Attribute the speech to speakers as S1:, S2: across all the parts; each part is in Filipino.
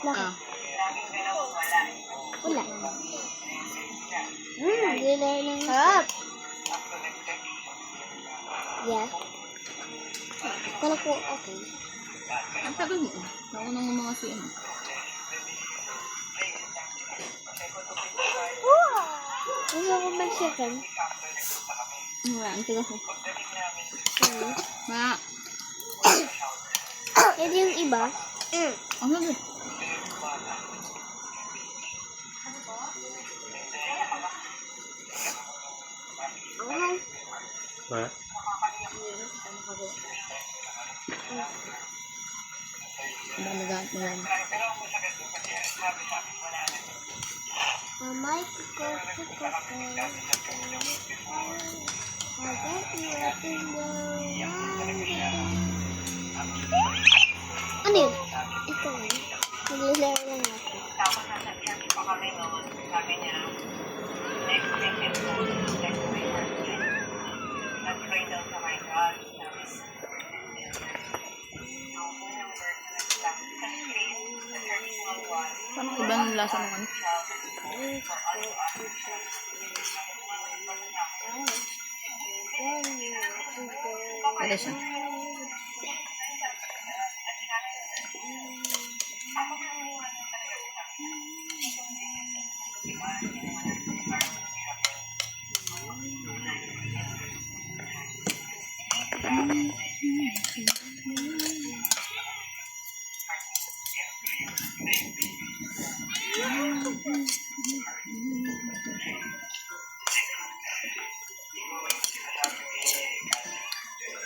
S1: Ah.
S2: Wala. Gila ng harap. Yeah. Kala ko okay.
S1: Ang tagal mo. Naunang mo mga siya.
S2: Gusto ko mag-second.
S1: Wala, ang tagal ko. Wala.
S2: Pwede yung iba.
S1: Ang tagal.
S3: Ha?
S1: Dalagaan na yan.
S2: Mamay ko. Ano yun? Ikaw yun. Naglalaro lang ako.
S4: Tapos nasabihan ko pa kami noon, sabi niya, next weekend po, next week, nag-pray daw sa my God.
S1: Parang iba ng lasa mo. Pwede siya.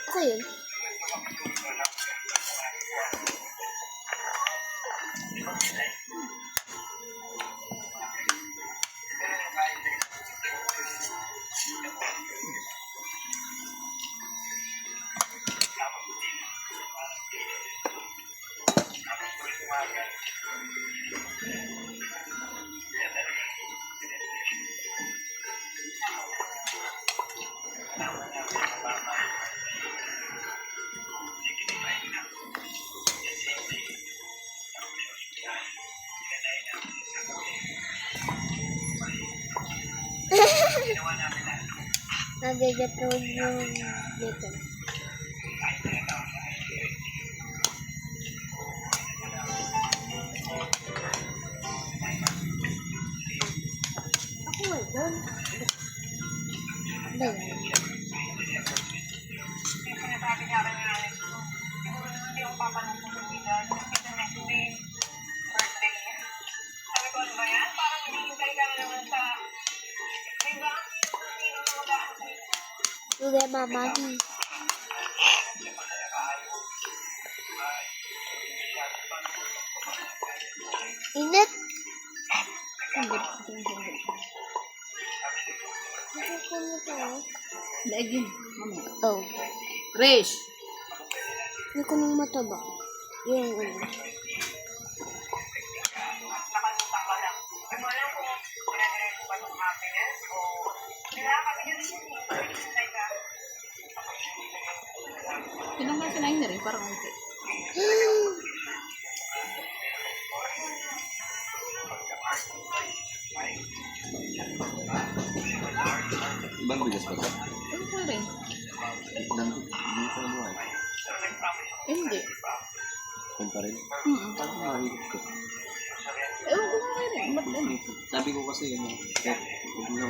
S2: Ako yun. Nagagatog yung dito. Ako nga doon. Ano yan?
S4: Sinasabi niya rin nga, siguro hindi yung papanong ko sa kasi next week, birthday niya. Sabi ko, ano ba yan? Parang hinihintay ka na naman sa, diba? Sino na mag-aano sa'yo?
S2: Sugar mamami. Init. Ano ko nito?
S1: Daig yun. Mamaya.
S2: Oh.
S1: Rish!
S2: Ano ko nung mataba? Yung ano.
S4: Nakalimutan ko lang. Hindi mo alam kung pinag-direct ko ba itong happiness o kailangan kami yun hinihintay ka.
S1: Sinong kasi na rin, parang okay.
S3: Ibang bigas ba ito?
S1: Ano ko rin?
S3: Hindi ko na buhay.
S1: Hindi.
S3: Yan pa rin. Paano mahirap ko?
S1: Ewan ko nga rin. Ba't din?
S3: Sabi ko kasi yun, huwag na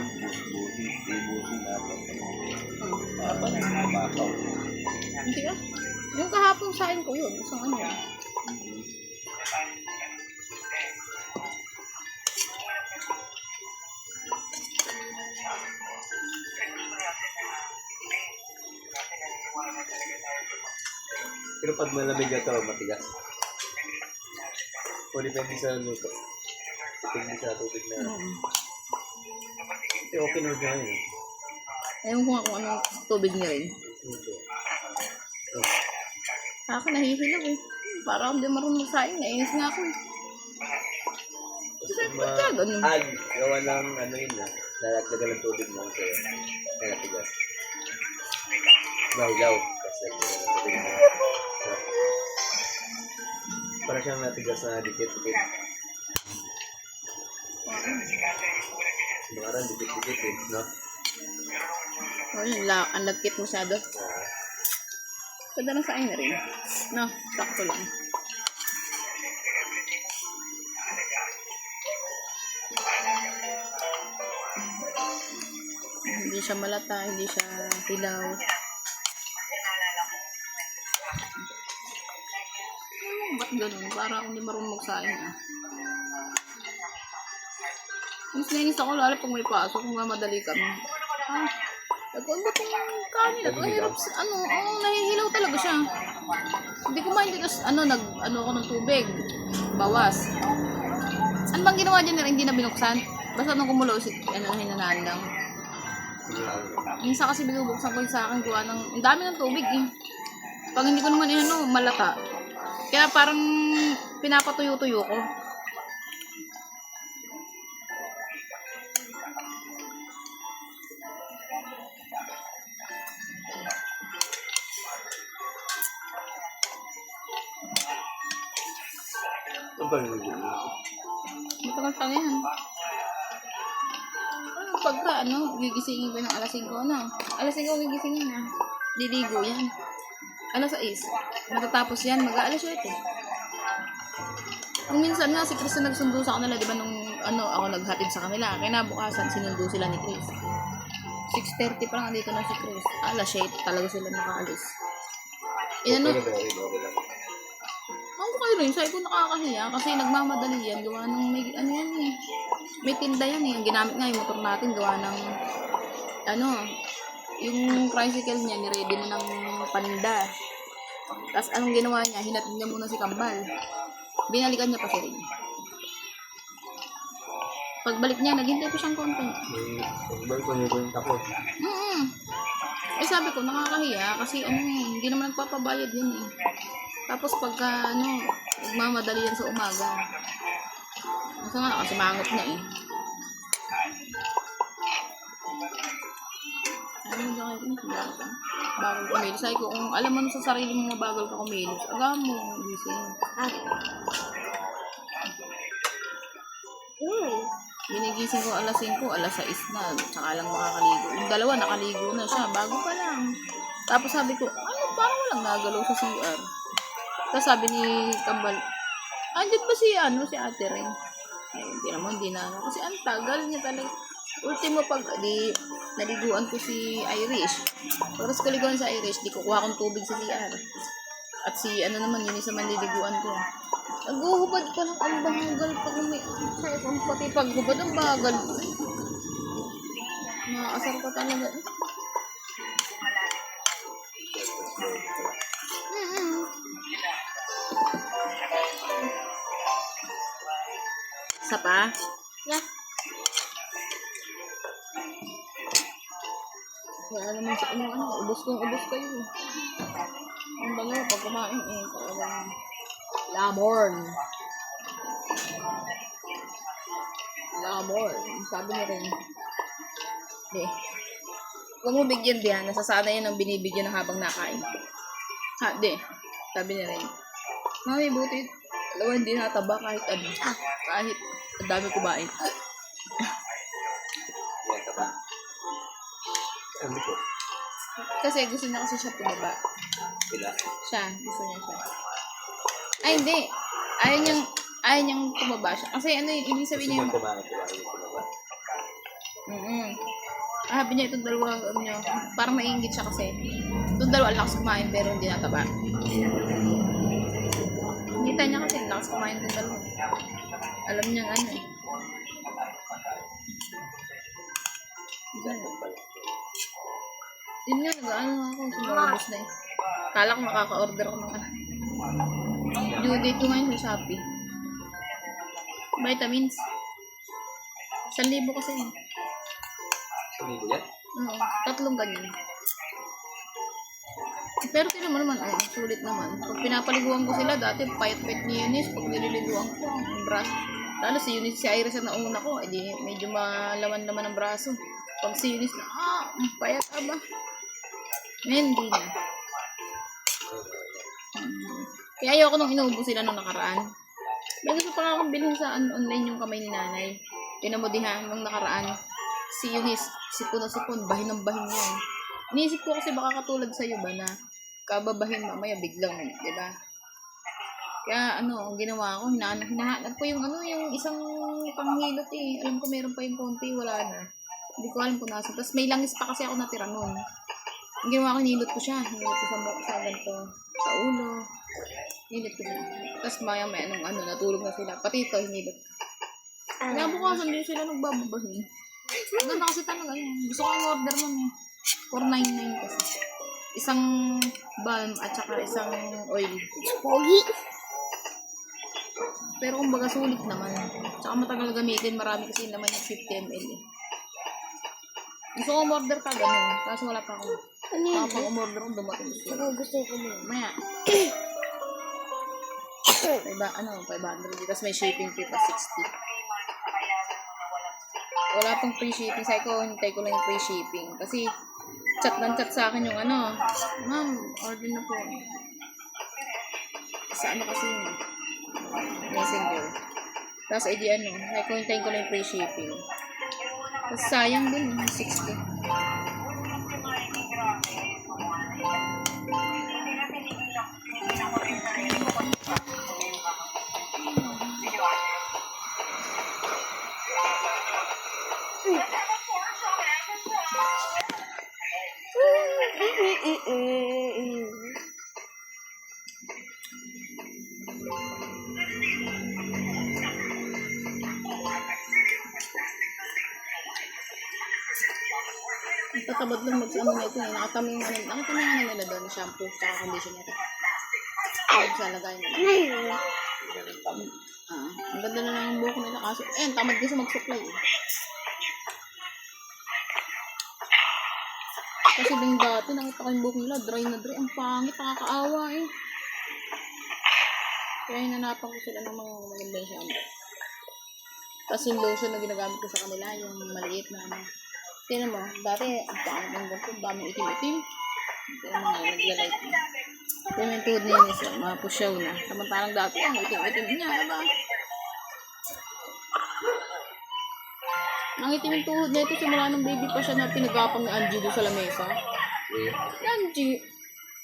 S3: ibusin natin. Para makapaw.
S1: Hindi ah. Yung kahapon sa akin ko yun. Isang ano yun.
S3: Pero pag malamig na ito, matigas. O depende sa luto. Depende sa tubig na. Okay na rin yun.
S1: Ewan ko nga kung anong tubig niya rin. Ako nahihilaw eh. Para ako di marunong magsaing. Nainis nga ako eh. Kasi ba't kaya ganun?
S3: Gawa ng ano yun na. Nalagdagan ng tubig mo kasi kaya tigas. Law. Kasi nalagdagan ng tubig mo. Para siyang natigas na dikit-dikit. Mga rin, dikit-dikit eh, no?
S1: O yun, ang lagkit masyado. Pwede lang sa akin na rin. No, sakto lang. Hindi siya malata, hindi siya hilaw. Ba't ganun? Para akong hindi marunong magsain ah. Mas nainis ako lalo pag may pasok, kung madali kami. Ah, nagkuhan ba itong kanin? Nagkahirap sa nahihilaw talaga siya. Hindi ko mainit, tapos ako ng tubig. Bawas. Ano bang ginawa dyan na hindi na binuksan? Basta nung kumulo, hinanahan lang. Minsan kasi binubuksan ko yung sa akin, gawa ng, ang dami ng tubig eh. Pag hindi ko naman malata. Kaya parang pinapatuyo-tuyo ko.
S3: Ang balik yun.
S1: Matagal pa yan. Pagka gigisingin ko ng alas 5 na. Alas 5 gigisingin na. Diligo yan. Alas 6. Matatapos yan, mag-aalas 7. Kung minsan nga si Chris na nagsundo sa kanila, di ba nung ako naghatid sa kanila, kinabukasan sinundo sila ni Chris. 6:30 pa lang dito na si Chris. Alas 7 talaga sila nakaalis.
S3: Okay lang.
S1: Ako kayo rin, sabi ko nakakahiya kasi nagmamadali yan, gawa ng may, yan eh. May tinda yan eh. Ang ginamit nga yung motor natin, gawa ng, yung tricycle niya, niready na ng paninda. Tapos anong ginawa niya, hinatid niya muna si Kambal. Binalikan niya pa si Ring. Pagbalik niya, naghintay pa siyang konti.
S3: Pagbalik ko niya yung takot.
S1: Eh sabi ko, nakakahiya kasi hindi naman nagpapabayad yun eh. Tapos pagka nagmamadali yan sa umaga. Kasi nga, kasi mangot na eh. Bagal kumilos. Sabi ko, kung alam mo sa sarili mo nga bagal ka kumilos, agam mo, gising. Ginigising ko alas 5, alas 6 na, tsaka lang makakaligo. Yung dalawa, nakaligo na siya, bago pa lang. Tapos sabi ko, parang walang nagalaw sa CR. Tapos sabi ni Kambal, andyan ba si Ate Ren? Eh, hindi na. Kasi ang tagal niya talaga. Ultimo pag, naliguan ko si Irish. Pagkas ko liguan sa Irish, di kukuha akong tubig sa CR. At si, naman, yun isa man niliguan ko. Naghuhubad pa lang ang bagal pag pati paghubad ang bagal. Nakakasar ko talaga. Isa pa?
S2: Yeah.
S1: Wala naman sa ubos kayo. Ang dalawa pag kumain talagang lamorn. Sabi niya rin. Huwag mo bigyan diyan. Nasasanay yan ang binibigyan na habang nakain. Sabi niya rin. Mami, buti. Dalawa hindi nataba kahit kahit ang dami kumain.
S3: Ano ko?
S1: Kasi gusto niya kasi siya tumaba.
S3: Sila?
S1: Siya. Gusto niya siya. Ay, hindi. Ayaw niyang tumaba siya. Kasi ibig sabihin niya yung... Sabi niya itong dalawa, parang maiingit siya kasi. Itong dalawa, ang lakas kumain pero hindi nataba. Kita niya kasi, ang lakas kumain itong dalawa. Alam niya Yun nga, nag-ano ako, sumabos na eh. Kala ko makaka-order ko ng due date ko ngayon sa Shopee. Vitamins. 1,000 kasi eh.
S3: 1,000 yan?
S1: Oo, 3 ganyan. Pero tira mo naman, sulit naman. Pag pinapaliguan ko sila, dati payat-payat ni Eunice, pag nililiguan ko, ang braso. Lalo si Eunice, si Iris na nauna ko, edi medyo malaman-laman ang braso. Pag si Eunice na, payat aba. Hindi na. Kaya ayoko nung inuubos sila nung nakaraan. May gusto pa nga akong bilhin sa online yung kamay ni nanay. Pinamodihan nung nakaraan. Sipon na sipon, bahin ng bahin yan. Iniisip ko kasi baka katulad sa'yo ba na kababahin mamaya biglang, di ba? Kaya ang ginawa ko, hinahanap ko yung yung isang panghilot eh. Alam ko meron pa yung konti, wala na. Hindi ko alam kung nasa. Tapos may langis pa kasi ako natira nun. Ang ginawa ko, hinilot ko siya. Hinilot ko sa ganito, sa ulo. Hinilot ko siya. Tapos maya natulog na sila. Pati ito, hinilot. Kaya bukasan din sila nagbababahin. Ang ganda kasi talaga yun. Gusto ko yung order nun eh. 499 kasi. Isang balm at saka isang oil.
S2: Pogi.
S1: Pero kumbaga sulit naman. Tsaka matagal gamitin. Marami kasi naman yung 50 ml eh. Gusto ko umorder ka ganun. Kaso wala pa ako.
S2: Ano yun?
S1: Kapag umorder ko dumating sila.
S2: Ako gusto ko mo.
S1: Maya. 500. Tapos may shipping fee pa 60. Wala pang free shipping. Sabi ko, hintay ko lang yung free shipping. Kasi chat sa akin yung ma'am, order na po. Sa kasi messenger. Tapos sabi ko, hintayin ko lang yung free shipping. Tapos sayang din, 60. Tatabad lang na ito eh. Nakita mo yung nila doon, shampoo, tsaka conditioner. Magsalagay nila. Ang ganda na lang yung buhok nila kaso, tamad kasi mag-supply eh. Kasi din dati, nakita ko yung buhok nila, dry na dry. Ang pangit, nakakaawa eh. Kaya hinanapan ko sila ng mga magandang shampoo. Tapos yung lotion na ginagamit ko sa kanila, yung maliit na Tingnan mo, dati, ang pangit ng ganito, daming itim-itim. Tingnan mo nga, naglalike niya. Tingnan mo yung tuhod niya isa, mapusyaw na. Samantalang dati, ang itim-itim niya, diba? Ang itim yung tuhod niya ito, simula nung baby pa siya na pinagapang ni Angie doon sa lamesa. Angie,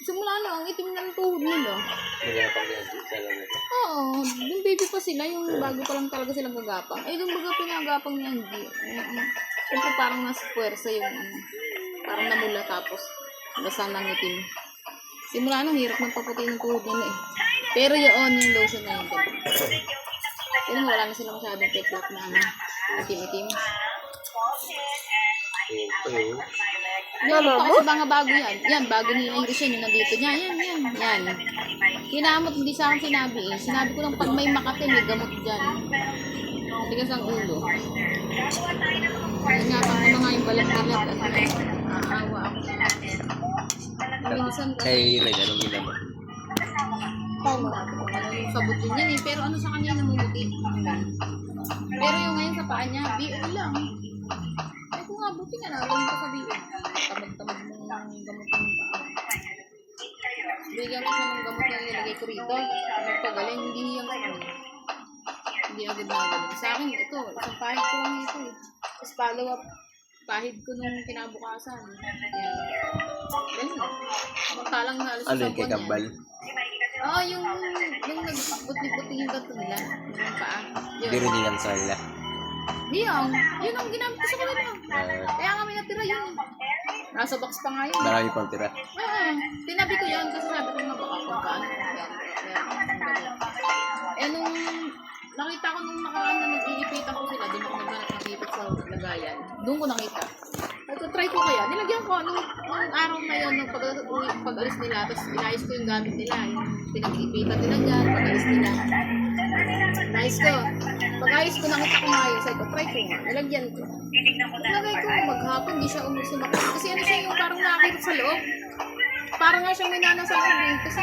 S1: simula na, ang itim na ng tuhod nila.
S3: Nagapang yan sa lamesa?
S1: Oo, yung baby pa sila, yung bago pa lang talaga silang gagapang. Ay, yung baga pinagapang ni Angie. Siyempre parang nasa puwersa yung parang namula tapos lasang ng itim. Simula nang hirap ng paputi ng tuhod nila eh. Pero yung lotion na yun. Pero wala na sila masyadong peklap na itim-itim. Meron pa kasi mga bago yan. Yan, bago nila yung resin yung nandito niya. Yan. Kinamot, hindi sa akin sinabi eh. Sinabi ko lang pag may Makati, may gamot dyan. Tigas ang ulo. Nagapang ko na nga yung balat-balat. Aawa ako. Minsan
S3: Kay Red, anong ginamot?
S1: yung sabot din yan eh. Pero sa kanya namumuti. Pero yung ngayon sa paa niya, BO lang. Ay kung nga, buti nga nagaling ko sa BO. Tamad-tamad mo ng gamot ng paa. Bigyan ko siya ng gamot na nilagay ko rito. Pagaling, hindi hiyang sa kanya. Hindi agad na agad. Sa akin, ito, isang pahid ko lang ito eh. Tapos follow up, pahid ko nung kinabukasan. Yan. Ganun. Magtalang na alas
S3: Ano yung kay Kambal?
S1: Oo, yung nagbuti-buti yung gato nila. Yung paa.
S3: Hindi rin nilang sa nila.
S1: Yun ang ginamit ko sa kanila. Kaya nga may natira yun. Nasa box pa nga yun.
S3: Marami pang tira.
S1: Tinabi ko yun kasi sabi ko nga baka kung paano. Nung nakita ko nung nakaraan na nag-iipitan ko sila, doon ako naghanap ng ipit sa lagayan. Doon ko nakita. Try ko kaya. Nilagyan ko nung araw na yun, nung pag-alis nila, tapos inayos ko yung gamit nila. Yung pinag-iipitan nila dyan, pag-alis nila. Inayos ko. Pag-ayos ko, nakita ko nga yun. Sabi ko, try ko nga. Nilagyan ko. Nilagay ko, maghapon, di siya umusumakit. Kasi siya yung parang nakakita sa loob. Parang nga siyang may nanang sa loob eh. Kasi